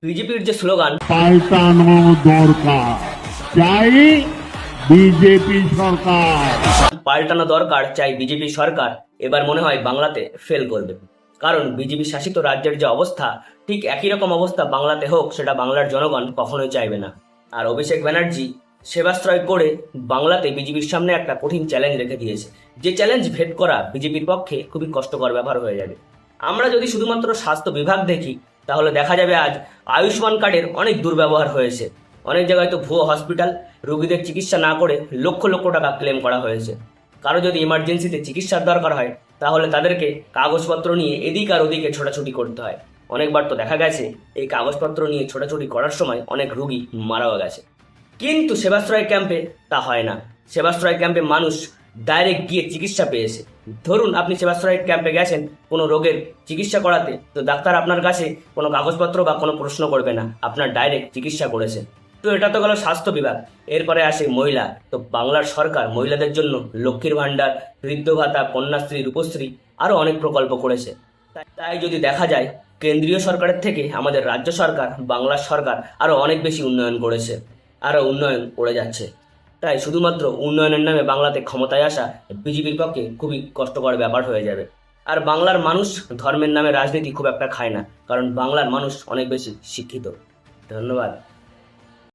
বিজেপির যে স্লোগান পাল্টানো দরকার, চাই বিজেপি সরকার। পাল্টানো দরকার চাই বিজেপি সরকার, এবার মনে হয় বাংলাতে ফেল করবে। কারণ বিজেপি শাসিত রাজ্যের যে অবস্থা, ঠিক একই রকম অবস্থা বাংলাতে হোক, সেটা বাংলার জনগণ কখনোই চাইবে না। আর অভিষেক ব্যানার্জি সেবাশ্রয় করে বাংলাতে বিজেপির সামনে একটা কঠিন চ্যালেঞ্জ রেখে দিয়েছে, যে চ্যালেঞ্জ ভেদ করা বিজেপির পক্ষে খুবই কষ্টকর ব্যাপার হয়ে যাবে। আমরা যদি শুধুমাত্র স্বাস্থ্য বিভাগ দেখি, তাহলে দেখা যাবে আজ আয়ুষ্মান কার্ডের অনেক দুর্ব্যবহার হয়েছে। অনেক জায়গায় তো ভুয়ো হসপিটাল, রোগীদের চিকিৎসা না করে লক্ষ লক্ষ টাকা ক্লেম করা হয়েছে। কারো যদি ইমার্জেন্সিতে চিকিৎসার দরকার হয়, তাহলে তাদেরকে কাগজপত্র নিয়ে এদিক আর ওদিকে ছোটাছুটি করতে হয়। অনেকবার তো দেখা গেছে এই কাগজপত্র নিয়ে ছোটাছুটি করার সময় অনেক রোগী মারাও গেছে। কিন্তু সেবাশ্রয় ক্যাম্পে তা হয় না। সেবাশ্রয় ক্যাম্পে মানুষ ডাইরেক্ট গিয়ে চিকিৎসা পেয়েছে। ধরুন আপনি সেবাশ্রয় ক্যাম্পে গেছেন কোনো রোগের চিকিৎসা করাতে, তো ডাক্তার আপনার কাছে কোনো কাগজপত্র বা কোনো প্রশ্ন করবে না, আপনার ডাইরেক্ট চিকিৎসা করেছে। তো এটা তো গেল স্বাস্থ্য বিভাগ। এরপরে আসে মহিলা। তো বাংলার সরকার মহিলাদের জন্য লক্ষ্মীর ভাণ্ডার, বৃদ্ধ ভাতা, কন্যাশ্রী, রূপশ্রী আরও অনেক প্রকল্প করেছে। তাই যদি দেখা যায়, কেন্দ্রীয় সরকারের থেকে আমাদের রাজ্য সরকার, বাংলার সরকার আরও অনেক বেশি উন্নয়ন করেছে, আরও উন্নয়ন করে যাচ্ছে। তাই শুধুমাত্র উন্নয়নের নামে বাংলাতে ক্ষমতায় আসা বিজেপির পক্ষে খুবই কষ্টকর ব্যাপার হয়ে যাবে। আর বাংলার মানুষ ধর্মের নামে রাজনীতি খুব একটা খায় না, কারণ বাংলার মানুষ অনেক বেশি শিক্ষিত। ধন্যবাদ।